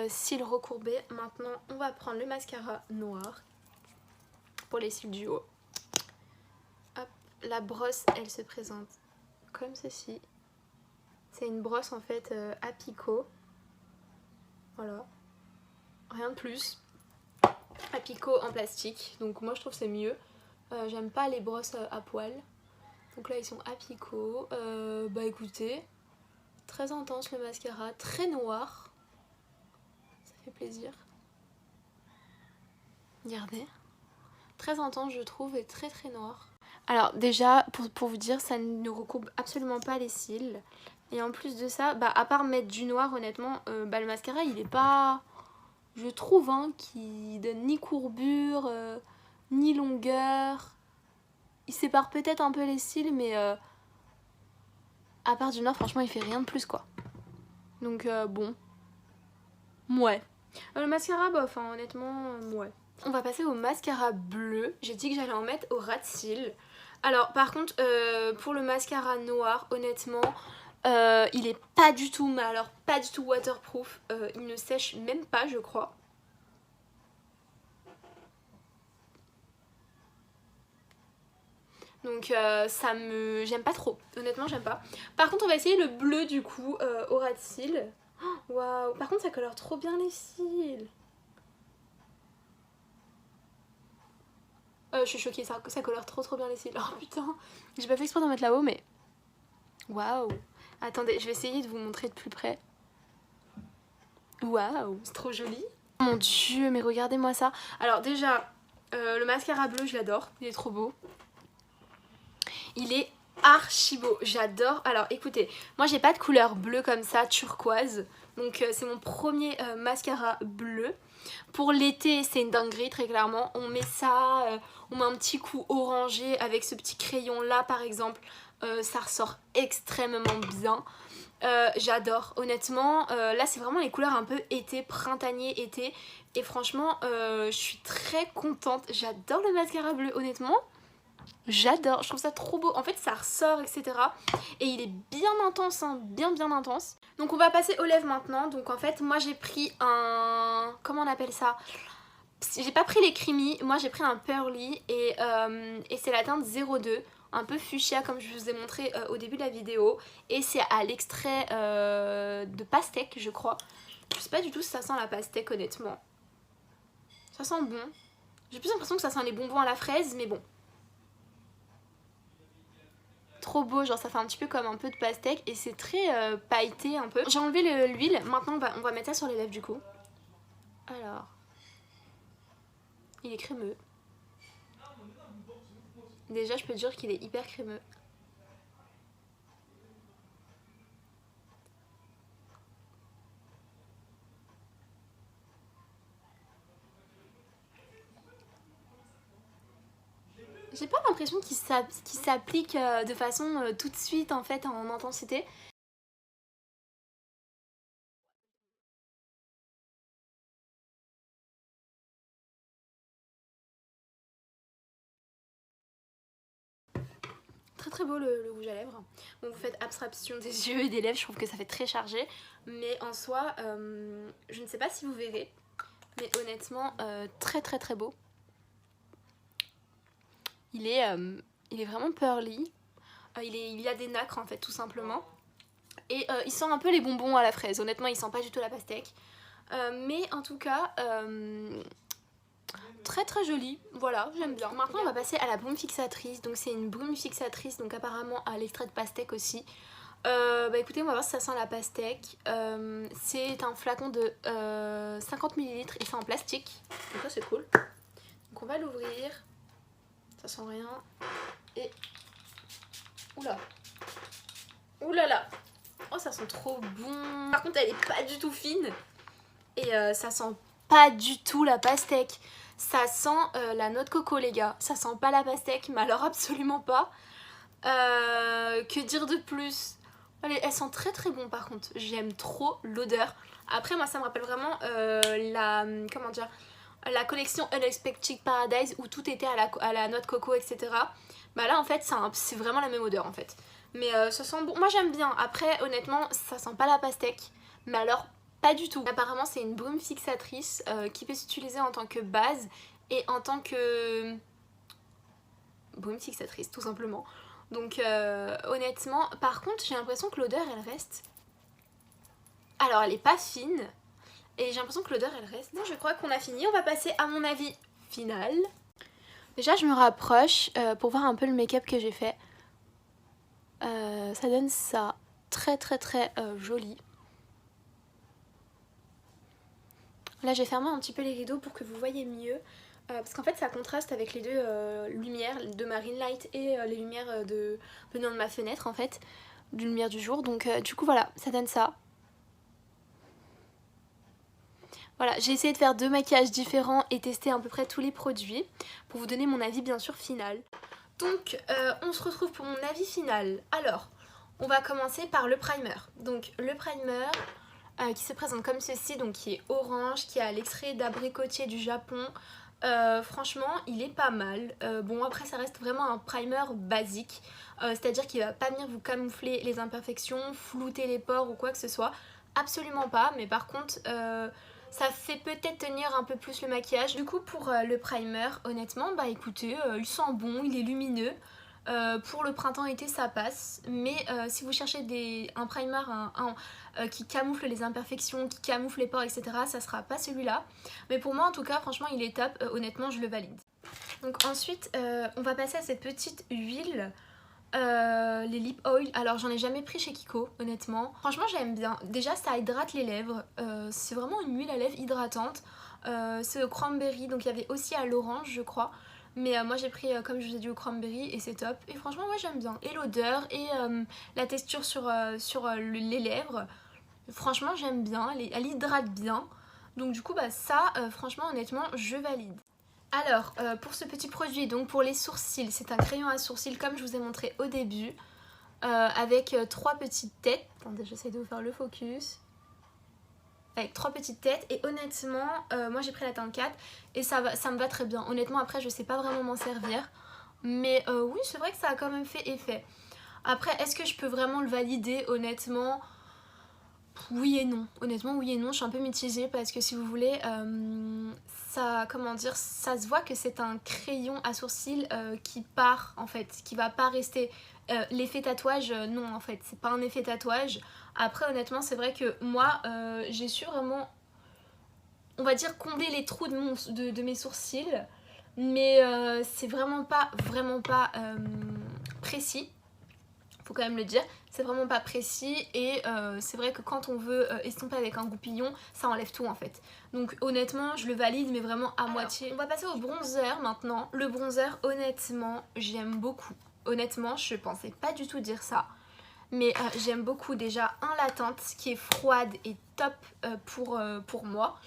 cils recourbés. Maintenant, on va prendre le mascara noir pour les cils du haut. Hop, la brosse, elle se présente comme ceci. C'est une brosse en fait à picot. Voilà, rien de plus. À picot en plastique, donc moi je trouve c'est mieux. J'aime pas les brosses à poil. Donc là ils sont à picot. Bah écoutez, très intense le mascara, très noir. Ça fait plaisir. Regardez. Très intense je trouve et très très noir. Alors déjà, pour vous dire, ça ne recourbe absolument pas les cils. Et en plus de ça, bah à part mettre du noir honnêtement, bah le mascara il est pas... Je trouve hein, qu'il donne ni courbure, ni longueur. Il sépare peut-être un peu les cils, mais à part du noir, franchement, il fait rien de plus, quoi. Donc, bon. Ouais. Le mascara, bah, enfin, honnêtement, ouais. On va passer au mascara bleu. J'ai dit que j'allais en mettre au ras de cils. Alors, par contre, pour le mascara noir, honnêtement... il est pas du tout, mais alors pas du tout waterproof. Il ne sèche même pas, je crois. Donc j'aime pas trop, honnêtement j'aime pas. Par contre on va essayer le bleu du coup au ras de cils. Waouh, par contre ça colore trop bien les cils. Je suis choquée, ça colore trop bien les cils. Oh putain, j'ai pas fait exprès d'en mettre là-haut mais... Waouh. Attendez, je vais essayer de vous montrer de plus près. Waouh, c'est trop joli. Mon dieu, mais regardez-moi ça. Alors déjà, le mascara bleu je l'adore, il est trop beau. Il est archi beau, j'adore. Alors écoutez, moi j'ai pas de couleur bleue comme ça, turquoise. Donc c'est mon premier mascara bleu. Pour l'été c'est une dinguerie très clairement. On met ça, on met un petit coup orangé avec ce petit crayon là par exemple. Ça ressort extrêmement bien. J'adore honnêtement. Là c'est vraiment les couleurs un peu été, printanier, été. Et franchement je suis très contente. J'adore le mascara bleu honnêtement. J'adore, je trouve ça trop beau. En fait ça ressort etc. Et il est bien intense hein, bien intense. Donc on va passer aux lèvres maintenant. Donc en fait moi j'ai pris un... Comment on appelle ça? J'ai pas pris les creamy, moi j'ai pris un pearly. Et c'est la teinte 02. Un peu fuchsia comme je vous ai montré au début de la vidéo. Et c'est à l'extrait de pastèque je crois. Je sais pas du tout si ça sent la pastèque honnêtement. Ça sent bon. J'ai plus l'impression que ça sent les bonbons à la fraise mais bon. Trop beau, genre ça fait un petit peu comme un peu de pastèque et c'est très pailleté un peu. J'ai enlevé l'huile, maintenant on va mettre ça sur les lèvres du coup. Alors, il est crémeux. Déjà je peux dire qu'il est hyper crémeux. J'ai pas l'impression qu'il s'applique de façon tout de suite en fait en intensité. Très beau le rouge à lèvres. Bon vous faites abstraction des yeux et des lèvres, je trouve que ça fait très chargé. Mais en soi, je ne sais pas si vous verrez. Mais honnêtement, très beau. Il est il est vraiment pearly. Il a des nacres en fait tout simplement. Et il sent un peu les bonbons à la fraise. Honnêtement il sent pas du tout la pastèque. Mais en tout cas très très joli, voilà, j'aime bien. Maintenant on va passer à la brume fixatrice. Donc c'est une brume fixatrice, donc apparemment à l'extrait de pastèque aussi. Bah écoutez, on va voir si ça sent la pastèque. C'est un flacon de 50 ml et c'est en plastique. Donc ça c'est cool. Donc on va l'ouvrir. Ça sent rien. Et... Oula. Oulala. Oh ça sent trop bon. Par contre elle est pas du tout fine. Et ça sent pas du tout la pastèque. Ça sent la noix de coco les gars. Ça sent pas la pastèque, mais alors absolument pas. Que dire de plus? Elles sont très très bon par contre. J'aime trop l'odeur. Après moi ça me rappelle vraiment comment dire, la collection Unexpected Paradise où tout était à la noix de coco etc. Bah là en fait c'est vraiment la même odeur en fait. Mais ça sent bon. Moi j'aime bien. Après honnêtement ça sent pas la pastèque. Mais alors pas du tout. Apparemment c'est une brume fixatrice qui peut s'utiliser en tant que base et en tant que brume fixatrice tout simplement. Donc honnêtement, par contre j'ai l'impression que l'odeur elle reste. Alors elle est pas fine et j'ai l'impression que l'odeur elle reste. Bon je crois qu'on a fini, on va passer à mon avis final. Déjà je me rapproche pour voir un peu le make-up que j'ai fait. Ça donne ça, très très très joli. Là j'ai fermé un petit peu les rideaux pour que vous voyez mieux. Parce qu'en fait ça contraste avec les deux lumières de ma ring light et les lumières venant de ma fenêtre en fait, d'une lumière du jour. Donc du coup voilà, ça donne ça. Voilà, j'ai essayé de faire 2 maquillages différents et tester à peu près tous les produits pour vous donner mon avis bien sûr final. Donc on se retrouve pour mon avis final. Alors, on va commencer par le primer. Donc le primer qui se présente comme ceci, donc qui est orange, qui a l'extrait d'abricotier du Japon. Franchement il est pas mal. Bon après ça reste vraiment un primer basique, c'est à dire qu'il va pas venir vous camoufler les imperfections, flouter les pores ou quoi que ce soit, absolument pas. Mais par contre ça fait peut-être tenir un peu plus le maquillage. Du coup pour le primer honnêtement bah écoutez il sent bon, il est lumineux. Pour le printemps-été ça passe, mais si vous cherchez un primer qui camoufle les imperfections, qui camoufle les pores etc, ça sera pas celui-là. Mais pour moi en tout cas franchement il est top, honnêtement je le valide. Donc ensuite on va passer à cette petite huile, les lip oil. Alors j'en ai jamais pris chez Kiko honnêtement. Franchement j'aime bien, déjà ça hydrate les lèvres, c'est vraiment une huile à lèvres hydratante. C'est au cranberry, donc il y avait aussi à l'orange je crois. Mais moi j'ai pris comme je vous ai dit au cranberry et c'est top. Et franchement ouais j'aime bien. Et l'odeur et la texture sur les lèvres. Franchement j'aime bien, elle hydrate bien. Donc du coup bah ça franchement honnêtement je valide. Alors pour ce petit produit, donc pour les sourcils, c'est un crayon à sourcils comme je vous ai montré au début. Avec 3 petites têtes. Attendez j'essaie de vous faire le focus. Avec 3 petites têtes et honnêtement moi j'ai pris la teinte 4 et ça me va très bien. Honnêtement après je sais pas vraiment m'en servir, mais oui c'est vrai que ça a quand même fait effet. Après est-ce que je peux vraiment le valider? Honnêtement oui et non. Honnêtement oui et non, je suis un peu mitigée parce que si vous voulez ça, comment dire, ça se voit que c'est un crayon à sourcils qui part en fait, qui va pas rester. L'effet tatouage non en fait, c'est pas un effet tatouage. Après honnêtement c'est vrai que moi j'ai su vraiment, on va dire, combler les trous de mes sourcils, mais c'est vraiment pas précis, faut quand même le dire, c'est vraiment pas précis. Et c'est vrai que quand on veut estomper avec un goupillon ça enlève tout en fait. Donc honnêtement je le valide mais vraiment à moitié. On va passer au bronzer maintenant. Le bronzer honnêtement j'aime beaucoup. Honnêtement je pensais pas du tout dire ça, mais j'aime beaucoup. Déjà la teinte qui est froide et top pour moi.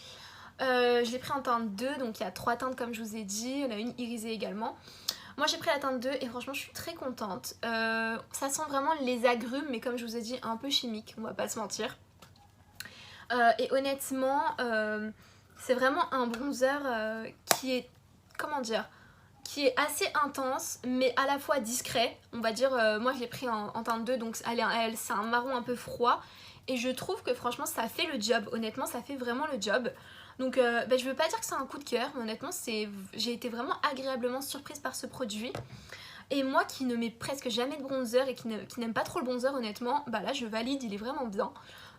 Je l'ai pris en teinte 2, donc il y a 3 teintes comme je vous ai dit, il y en a une irisée également. Moi j'ai pris la teinte 2 et franchement je suis très contente. Ça sent vraiment les agrumes mais comme je vous ai dit un peu chimique, on va pas se mentir. Et honnêtement c'est vraiment un bronzer qui est, comment dire, qui est assez intense mais à la fois discret. On va dire, moi je l'ai pris en teinte 2 donc c'est un marron un peu froid. Et je trouve que franchement ça fait le job, honnêtement ça fait vraiment le job. Donc je veux pas dire que c'est un coup de cœur, mais honnêtement j'ai été vraiment agréablement surprise par ce produit. Et moi qui ne mets presque jamais de bronzer et qui n'aime pas trop le bronzer honnêtement, bah là je valide, il est vraiment bien.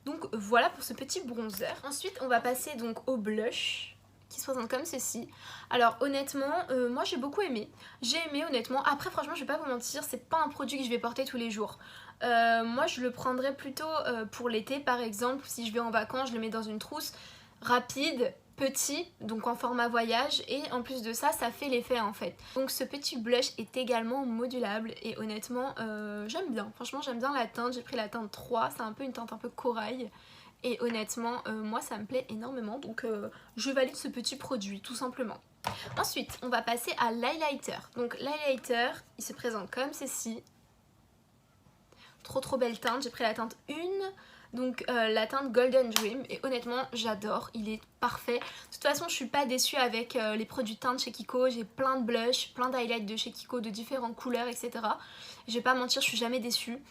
Donc voilà pour ce petit bronzer. Ensuite on va passer donc au blush qui se présente comme ceci. Alors honnêtement, moi j'ai beaucoup aimé. J'ai aimé honnêtement. Après franchement je vais pas vous mentir, c'est pas un produit que je vais porter tous les jours. Moi je le prendrais plutôt pour l'été par exemple. Si je vais en vacances, je le mets dans une trousse rapide, petit, donc en format voyage, et en plus de ça, ça fait l'effet en fait. Donc ce petit blush est également modulable et honnêtement j'aime bien. Franchement j'aime bien la teinte, j'ai pris la teinte 3, c'est un peu une teinte un peu corail. Et honnêtement, moi ça me plaît énormément, donc je valide ce petit produit tout simplement. Ensuite, on va passer à l'highlighter. Donc l'highlighter, il se présente comme ceci. Trop belle teinte, j'ai pris la teinte 1, donc la teinte Golden Dream, et honnêtement j'adore, il est parfait. De toute façon je suis pas déçue avec les produits teintes chez Kiko, j'ai plein de blush, plein d'highlights de chez Kiko de différentes couleurs, etc. Je vais pas mentir, je suis jamais déçue.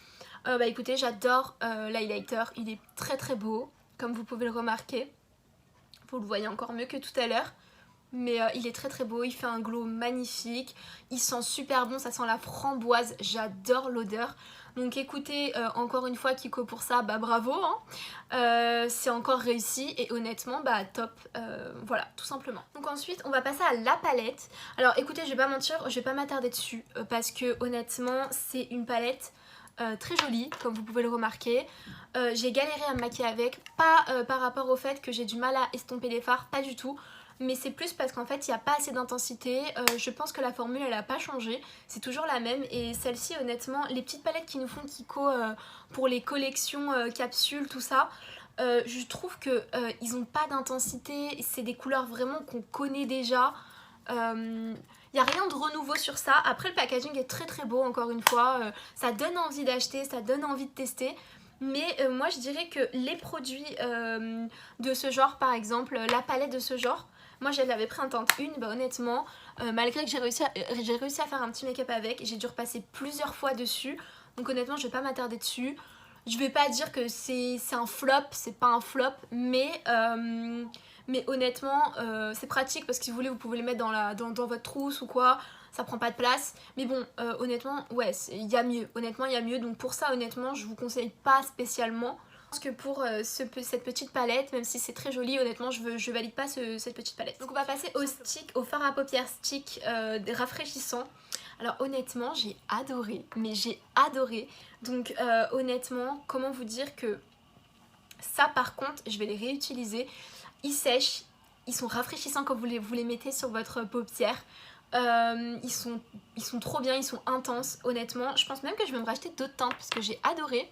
Bah écoutez, j'adore l'highlighter, il est très beau, comme vous pouvez le remarquer. Vous le voyez encore mieux que tout à l'heure. Mais il est très beau, il fait un glow magnifique, il sent super bon, ça sent la framboise, j'adore l'odeur. Donc écoutez, encore une fois Kiko pour ça, bah bravo, hein. C'est encore réussi et honnêtement bah top, voilà tout simplement. Donc ensuite on va passer à la palette. Alors écoutez, je vais pas mentir, je vais pas m'attarder dessus parce que honnêtement c'est une palette très jolie comme vous pouvez le remarquer. J'ai galéré à me maquiller avec, pas par rapport au fait que j'ai du mal à estomper les fards, pas du tout. Mais c'est plus parce qu'en fait il n'y a pas assez d'intensité, je pense que la formule elle a pas changé, c'est toujours la même. Et celle-ci honnêtement, les petites palettes qui nous font Kiko pour les collections capsules, tout ça, je trouve que ils ont pas d'intensité, c'est des couleurs vraiment qu'on connaît déjà. Il n'y a rien de renouveau sur ça. Après le packaging est très beau encore une fois, ça donne envie d'acheter, ça donne envie de tester. Mais moi je dirais que les produits de ce genre par exemple, la palette de ce genre, moi je l'avais pris en teinte 1, bah honnêtement, malgré que j'ai réussi à faire un petit make-up avec, j'ai dû repasser plusieurs fois dessus. Donc honnêtement je vais pas m'attarder dessus. Je vais pas dire que c'est un flop, c'est pas un flop, mais honnêtement c'est pratique parce que si vous voulez vous pouvez les mettre dans votre trousse ou quoi, ça prend pas de place. Mais bon honnêtement ouais il y a mieux, honnêtement il y a mieux, donc pour ça honnêtement je vous conseille pas spécialement. Je pense que pour cette petite palette, même si c'est très joli, honnêtement je valide pas cette petite palette. Donc on va passer au stick, au fard à paupières stick rafraîchissant. Alors honnêtement j'ai adoré, mais j'ai adoré. Donc honnêtement comment vous dire que ça par contre je vais les réutiliser. Ils sèchent, ils sont rafraîchissants quand vous les mettez sur votre paupière. Ils sont trop bien, ils sont intenses honnêtement. Je pense même que je vais me racheter d'autres teintes parce que j'ai adoré.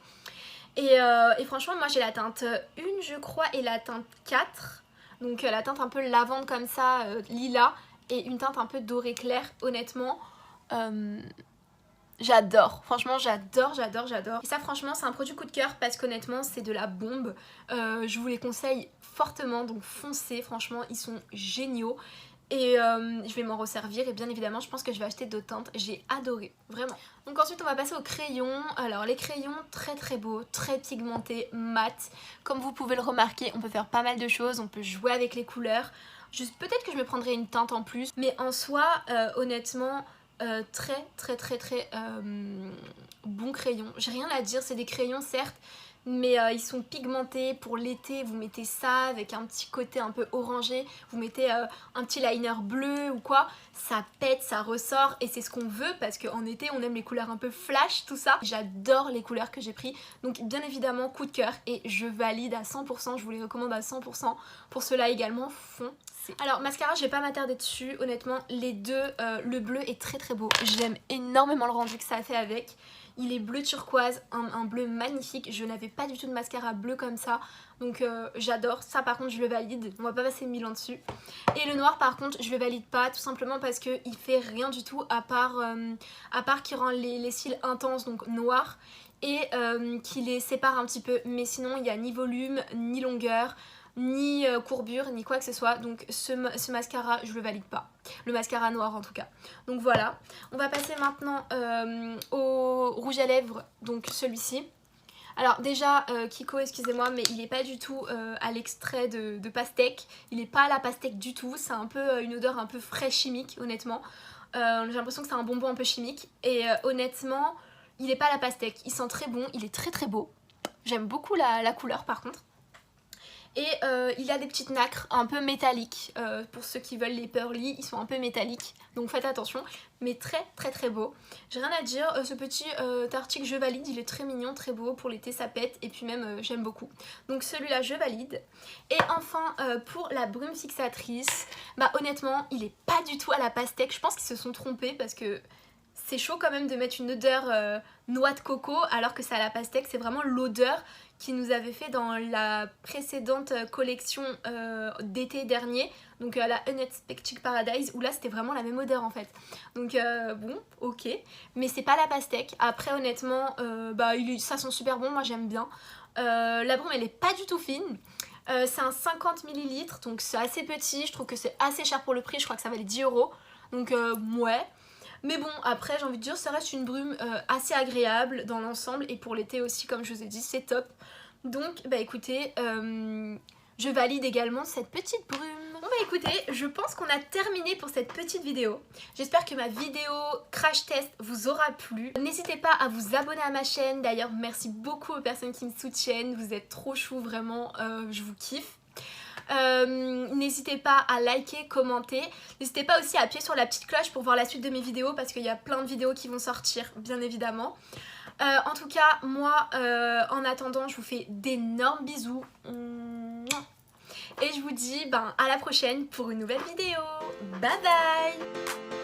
Et franchement moi j'ai la teinte 1 je crois et la teinte 4. Donc la teinte un peu lavande comme ça, lilas, et une teinte un peu doré clair. Honnêtement j'adore, franchement j'adore. Et ça franchement c'est un produit coup de cœur parce qu'honnêtement c'est de la bombe. Je vous les conseille fortement, donc foncez, franchement ils sont géniaux. Et je vais m'en resservir et bien évidemment je pense que je vais acheter d'autres teintes, j'ai adoré, vraiment. Donc ensuite on va passer aux crayons. Alors les crayons très beaux, très pigmentés, mat. Comme vous pouvez le remarquer, on peut faire pas mal de choses, on peut jouer avec les couleurs. Peut-être que je me prendrai une teinte en plus, mais en soi honnêtement très bon crayon. J'ai rien à dire, c'est des crayons certes, mais ils sont pigmentés pour l'été. Vous mettez ça avec un petit côté un peu orangé, vous mettez un petit liner bleu ou quoi, ça pète, ça ressort et c'est ce qu'on veut parce qu'en été on aime les couleurs un peu flash, tout ça. J'adore les couleurs que j'ai pris, donc bien évidemment coup de cœur et je valide à 100%, je vous les recommande à 100%. Pour cela également foncez. Alors mascara je vais pas m'attarder dessus, honnêtement les deux, le bleu est très beau, j'aime énormément le rendu que ça a fait avec. Il est bleu turquoise, un bleu magnifique, je n'avais pas du tout de mascara bleu comme ça, donc j'adore, ça par contre je le valide, on va pas passer 1000 ans dessus. Et le noir par contre je le valide pas, tout simplement parce qu'il fait rien du tout à part qu'il rend les cils intenses, donc noirs, et qui les sépare un petit peu, mais sinon il n'y a ni volume, ni longueur, ni courbure, ni quoi que ce soit, donc ce mascara je le valide pas, le mascara noir en tout cas. Donc voilà, on va passer maintenant au rouge à lèvres, donc celui-ci. Alors déjà Kiko excusez-moi mais il est pas du tout à l'extrait de pastèque, il est pas à la pastèque du tout, c'est un peu une odeur un peu frais chimique honnêtement. J'ai l'impression que c'est un bonbon un peu chimique. Et honnêtement, il est pas à la pastèque. Il sent très bon, il est très très beau. J'aime beaucoup la couleur par contre. Et il a des petites nacres un peu métalliques. Pour ceux qui veulent les pearly, ils sont un peu métalliques. Donc faites attention. Mais très très très beau. J'ai rien à dire. Ce petit article je valide. Il est très mignon, très beau. Pour l'été ça pète. Et puis même j'aime beaucoup. Donc celui-là je valide. Et enfin pour la brume fixatrice. Bah honnêtement il est pas du tout à la pastèque. Je pense qu'ils se sont trompés parce que c'est chaud quand même de mettre une odeur noix de coco alors que c'est à la pastèque. C'est vraiment l'odeur qu'ils nous avait fait dans la précédente collection d'été dernier, donc la Unexpected Paradise, où là c'était vraiment la même odeur en fait. Donc bon, ok, mais c'est pas la pastèque. Après honnêtement, ça sent super bon, moi j'aime bien. La brume elle est pas du tout fine. C'est un 50 ml, donc c'est assez petit, je trouve que c'est assez cher pour le prix, je crois que ça valait 10 €. Donc ouais. Mais bon, après j'ai envie de dire, ça reste une brume assez agréable dans l'ensemble. Et pour l'été aussi, comme je vous ai dit, c'est top. Donc bah écoutez, je valide également cette petite brume. Bon bah écoutez, je pense qu'on a terminé pour cette petite vidéo. J'espère que ma vidéo crash test vous aura plu. N'hésitez pas à vous abonner à ma chaîne. D'ailleurs merci beaucoup aux personnes qui me soutiennent. Vous êtes trop chou, vraiment, je vous kiffe. N'hésitez pas à liker, commenter. N'hésitez pas aussi à appuyer sur la petite cloche pour voir la suite de mes vidéos, parce qu'il y a plein de vidéos qui vont sortir, bien évidemment. En tout cas, moi, en attendant, je vous fais d'énormes bisous. Et je vous dis à la prochaine pour une nouvelle vidéo. Bye bye!